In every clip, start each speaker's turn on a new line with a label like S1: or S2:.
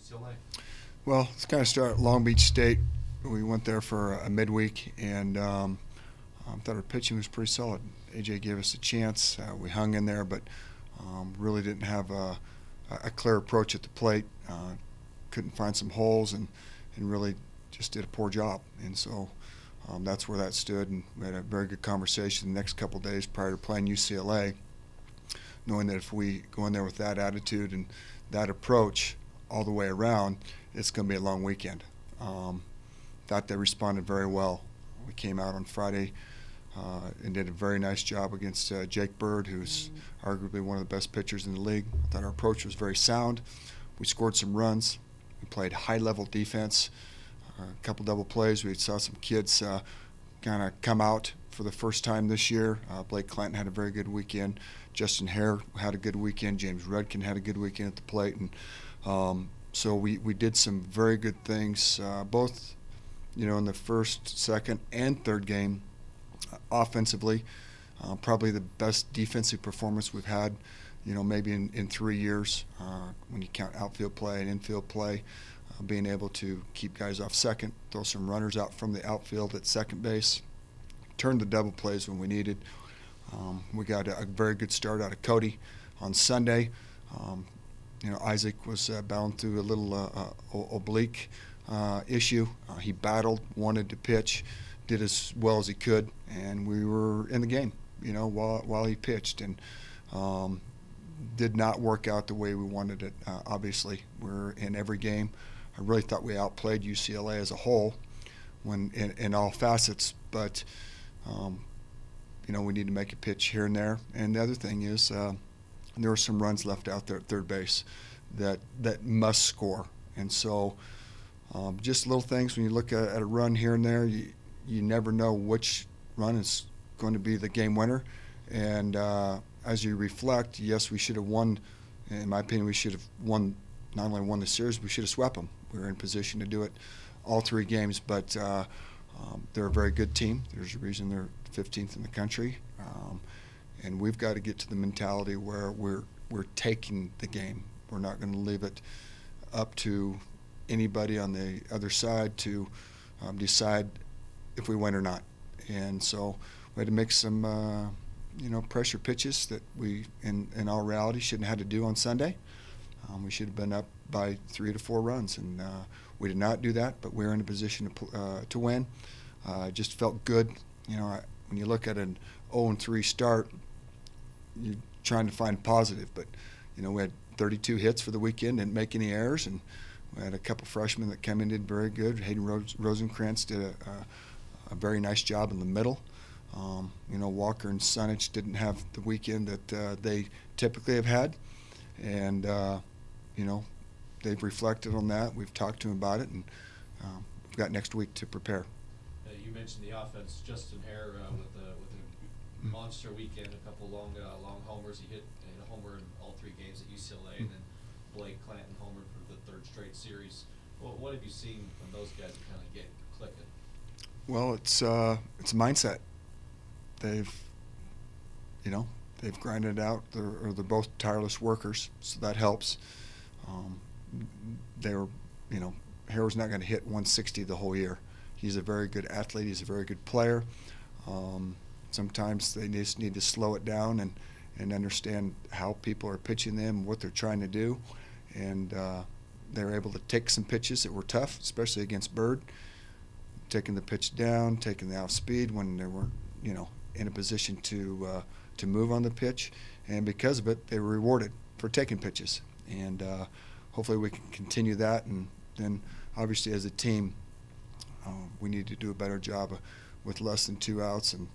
S1: UCLA?
S2: Well, let's kind of start at Long Beach State. We went there for a midweek, and thought our pitching was pretty solid. AJ gave us a chance. We hung in there, but really didn't have a clear approach at the plate. Couldn't find some holes, and really just did a poor job. And so that's where that stood. And we had a very good conversation the next couple of days prior to playing UCLA, knowing that if we go in there with that attitude and that approach all the way around, it's going to be a long weekend. Thought they responded very well. We came out on Friday and did a very nice job against Jake Bird, who's arguably one of the best pitchers in the league. I thought our approach was very sound. We scored some runs. We played high-level defense. A couple double plays. We saw some kids kind of come out for the first time this year. Blake Clanton had a very good weekend. Justin Hare had a good weekend. James Rudkin had a good weekend at the plate. And so we did some very good things, both in the first, second, and third game offensively. Probably the best defensive performance we've had, maybe in 3 years when you count outfield play and infield play. Being able to keep guys off second, throw some runners out from the outfield at second base, turn the double plays when we needed. We got a very good start out of Cody on Sunday. Isaac was battling through a little oblique issue. He battled, wanted to pitch, did as well as he could, and we were in the game, while he pitched, and did not work out the way we wanted it. Obviously, we're in every game. I really thought we outplayed UCLA as a whole, when in all facets, but we need to make a pitch here and there. And the other thing is, there were some runs left out there at third base that must score, and so just little things. When you look at a run here and there, you never know which run is going to be the game winner. And as you reflect, yes, we should have won. In my opinion, we should have won. Not only won the series, we should have swept them. We were in position to do it all 3 games, but they're a very good team. There's a reason they're 15th in the country, and we've got to get to the mentality where we're taking the game. We're not going to leave it up to anybody on the other side to decide if we win or not. And so we had to make some pressure pitches that we, in all reality, shouldn't have had to do on Sunday. We should have been up by 3 to 4 runs, and we did not do that, but we were in a position to win. Just felt good. When you look at an 0-3 start, you're trying to find positive, but we had 32 hits for the weekend, didn't make any errors, and we had a couple freshmen that came in and did very good. Hayden Rosenkrantz did a very nice job in the middle. Walker and Sunich didn't have the weekend that they typically have had, and they've reflected on that. We've talked to them about it, and we've got next week to prepare.
S1: You mentioned the offense. Justin Hare with a monster weekend, a couple long homers. He hit a homer in all 3 games at UCLA, and then Blake Clanton homered for the 3rd straight series. What have you seen from those guys to kind of get clicking?
S2: Well, it's a mindset. They've grinded it out. They're both tireless workers, so that helps. Hare's not going to hit 160 the whole year. He's a very good athlete. He's a very good player. Sometimes they just need to slow it down and understand how people are pitching them, what they're trying to do. And they were able to take some pitches that were tough, especially against Bird, taking the pitch down, taking the off speed when they weren't, in a position to move on the pitch. And because of it, they were rewarded for taking pitches. And hopefully we can continue that. And then obviously as a team, we need to do a better job with less than 2 outs. And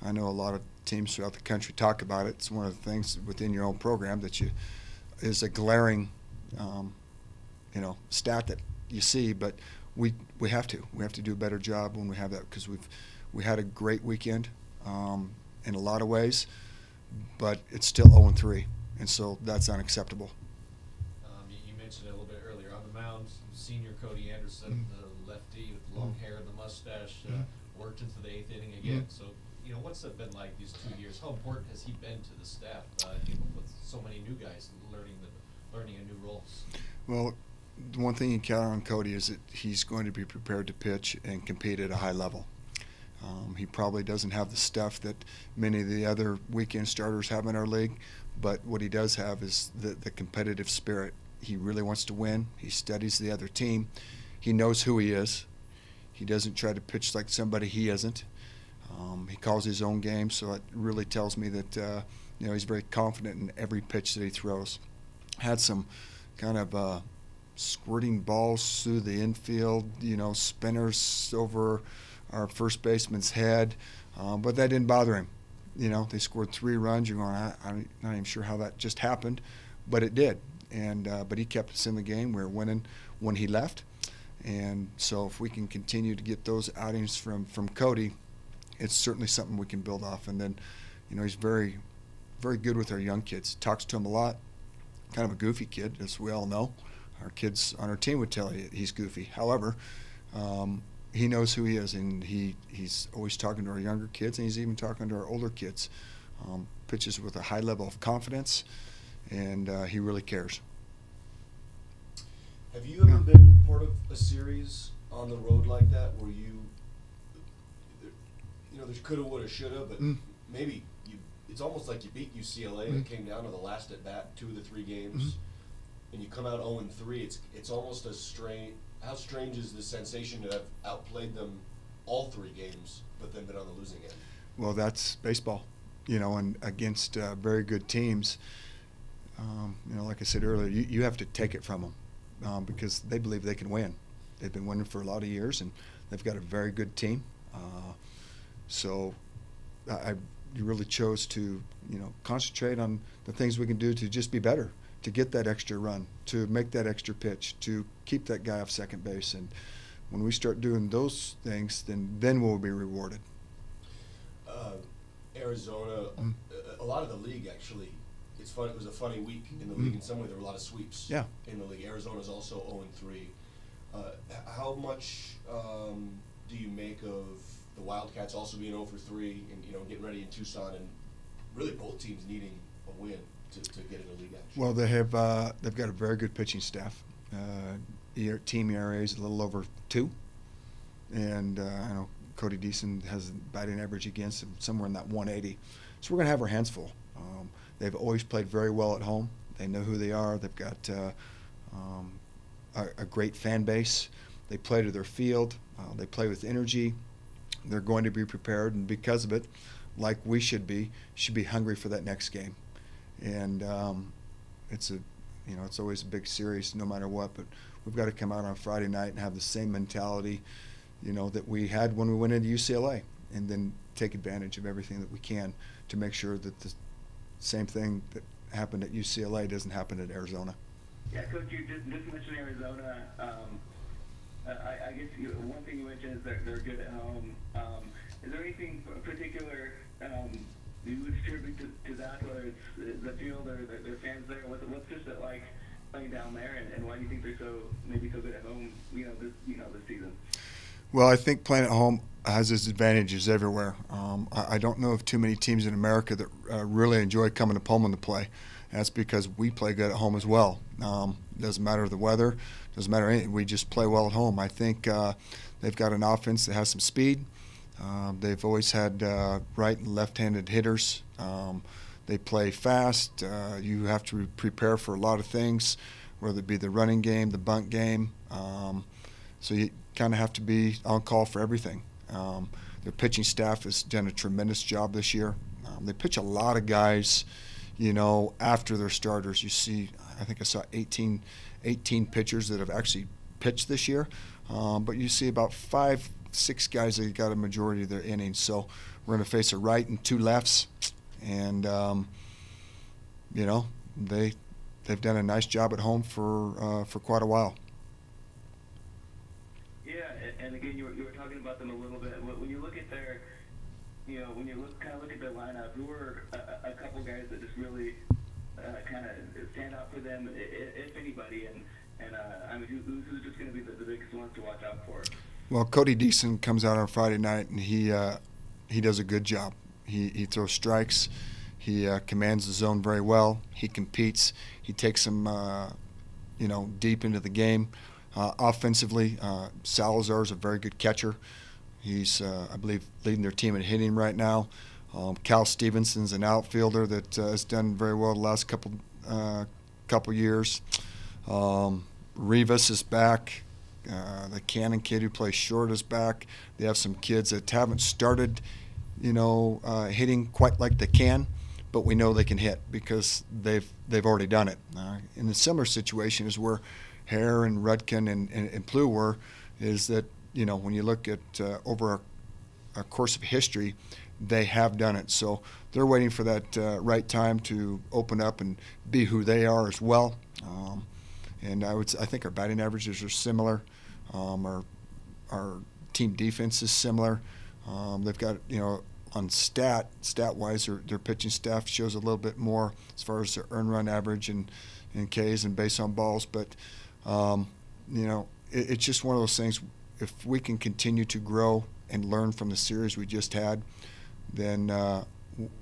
S2: I know a lot of teams throughout the country talk about it. It's one of the things within your own program that is a glaring, stat that you see. But we have to do a better job when we have that, because we had a great weekend in a lot of ways, but it's still 0-3, and so that's unacceptable.
S1: You mentioned it a little bit earlier on the mound. Senior Cody Anderson, the lefty with the long hair and the mustache, worked into the 8th inning again. So, what's it been like these 2 years? How important has he been to the staff, with so many new guys learning a new role?
S2: Well, the one thing you can count on Cody is that he's going to be prepared to pitch and compete at a high level. He probably doesn't have the stuff that many of the other weekend starters have in our league, but what he does have is the competitive spirit. He really wants to win. He studies the other team. He knows who he is. He doesn't try to pitch like somebody he isn't. He calls his own game, so it really tells me that he's very confident in every pitch that he throws. Had some kind of squirting balls through the infield, spinners over our first baseman's head, but that didn't bother him. They scored 3 runs. You're going, I'm not even sure how that just happened, but it did. And but he kept us in the game. We were winning when he left, and so if we can continue to get those outings from Cody, it's certainly something we can build off. And then, he's very, very good with our young kids. Talks to them a lot. Kind of a goofy kid, as we all know. Our kids on our team would tell you he's goofy. However, he knows who he is, and he's always talking to our younger kids, and he's even talking to our older kids. Pitches with a high level of confidence, and he really cares.
S3: Have you ever been part of a series on the road like that, where there's coulda, woulda, shoulda, but maybe it's almost like you beat UCLA and it came down to the last at bat, 2 of the 3 games, and you come out 0-3. It's almost a strange. How strange is the sensation to have outplayed them all 3 games, but then been on the losing end?
S2: Well, that's baseball, and against very good teams. Like I said earlier, you have to take it from them because they believe they can win. They've been winning for a lot of years, and they've got a very good team. So you really chose to, concentrate on the things we can do to just be better, to get that extra run, to make that extra pitch, to keep that guy off second base. And when we start doing those things, then we'll be rewarded.
S3: Arizona, a lot of the league actually, it's fun. It was a funny week in the league. In some way, there were a lot of sweeps in the league. Arizona's also 0-3. How much do you make of the Wildcats also being 0-3 and getting ready in Tucson, and really both teams needing a win to get in the league action?
S2: Well, they've got a very good pitching staff. Team ERA is a little over 2, and I know Cody Deason has a batting average against him somewhere in that 180. So we're going to have our hands full. They've always played very well at home. They know who they are. They've got a great fan base. They play to their field. They play with energy. They're going to be prepared, and because of it, like we should be hungry for that next game. And it's always a big series no matter what, but we've got to come out on Friday night and have the same mentality, that we had when we went into UCLA, and then take advantage of everything that we can to make sure that the same thing that happened at UCLA doesn't happen at Arizona.
S4: Yeah, Coach, you just mentioned Arizona. I guess one thing you mentioned is they're good at home. Is there anything particular you would attribute to that, whether it's the field or their fans there? What's just it like playing down there, and why do you think they're so good at home? This season.
S2: Well, I think playing at home has its advantages everywhere. I don't know of too many teams in America that really enjoy coming to Pullman to play. That's because we play good at home as well. Doesn't matter the weather, doesn't matter anything. We just play well at home. I think they've got an offense that has some speed. They've always had right and left-handed hitters. They play fast. You have to prepare for a lot of things, whether it be the running game, the bunt game. So you kind of have to be on call for everything. Their pitching staff has done a tremendous job this year. They pitch a lot of guys, after their starters. You see, I think I saw 18 pitchers that have actually pitched this year. But you see about 5-6 guys that got a majority of their innings. So we're going to face a right and 2 lefts. And, they've done a nice job at home for quite a while.
S4: Yeah, and again, you were talking about them a little bit. When you look at their, when you look at their lineup, who are a couple guys that just really kind of stand out for them, if anybody, and I mean, who's just going to be the biggest ones to watch out for?
S2: Well, Cody Deason comes out on Friday night, and he does a good job. He throws strikes. He commands the zone very well. He competes. He takes some deep into the game. Offensively, Salazar's a very good catcher. He's, I believe, leading their team in hitting right now. Cal Stevenson's an outfielder that has done very well the last couple years. Rivas is back. The Cannon kid who plays short is back. They have some kids that haven't started, hitting quite like they can, but we know they can hit because they've already done it. In a similar situation is where Hare and Rudkin and Plough were, is that when you look at over a course of history, they have done it. So they're waiting for that right time to open up and be who they are as well. And I think our batting averages are similar. Our team defense is similar. They've got, on stat-wise, their pitching staff shows a little bit more as far as their earned run average and Ks and base on balls. But, it's just one of those things. If we can continue to grow and learn from the series we just had, then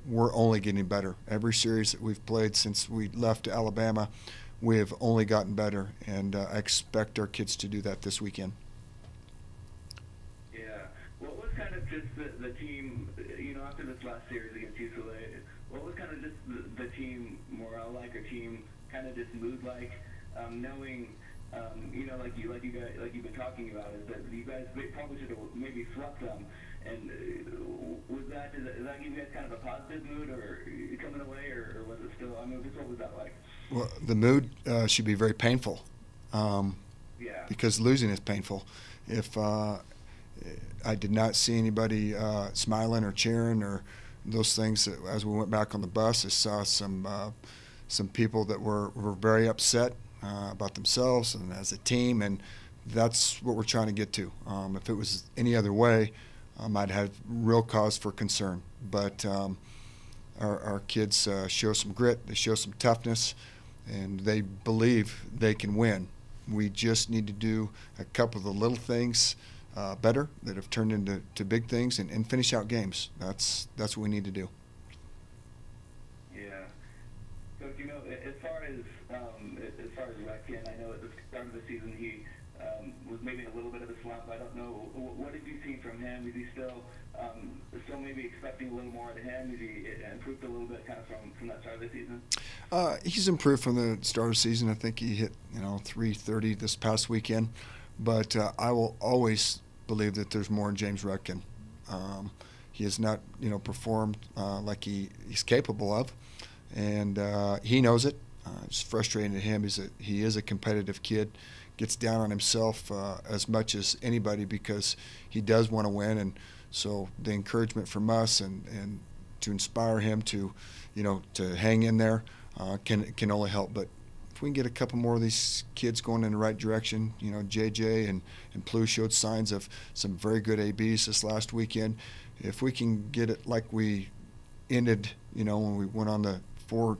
S2: we're only getting better. Every series that we've played since we left Alabama, we have only gotten better, and I expect our kids to do that this weekend.
S4: Yeah. What was kind of just the team, after this last series against UCLA, what was kind of just the team morale like, or team kind of just mood like, knowing, like you guys, like you've been talking about, is that you guys probably should have maybe swept them, and does that give you guys kind of a positive mood, or coming away, or was it still? What was that like?
S2: Well, the mood should be very painful, because losing is painful. If I did not see anybody smiling or cheering or those things, as we went back on the bus, I saw some people that were very upset about themselves and as a team, and that's what we're trying to get to. If it was any other way, I'd have real cause for concern. But our kids show some grit, they show some toughness, and they believe they can win. We just need to do a couple of the little things better that have turned into big things, and finish out games. That's what we need to do.
S4: Yeah. So as far as Rudkin, I know at the start of the season he was maybe in a little bit of a slump. I don't know. What have you seen from him? Is he still maybe expecting a little more out of him? Has he improved a little bit kind of from that start of the season?
S2: He's improved from the start of the season. I think he hit 330 this past weekend. But I will always believe that there's more in James Rudkin. He has not performed like he's capable of, and he knows it. It's frustrating to him. He is a competitive kid, gets down on himself as much as anybody because he does want to win, and so the encouragement from us and to inspire him to to hang in there can only help. But if we can get a couple more of these kids going in the right direction, JJ and Plough showed signs of some very good ABs this last weekend. If we can get it like we ended, when we went on the 4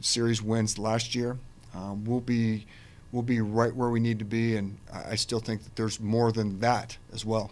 S2: series wins last year, we'll be right where we need to be, and I still think that there's more than that as well.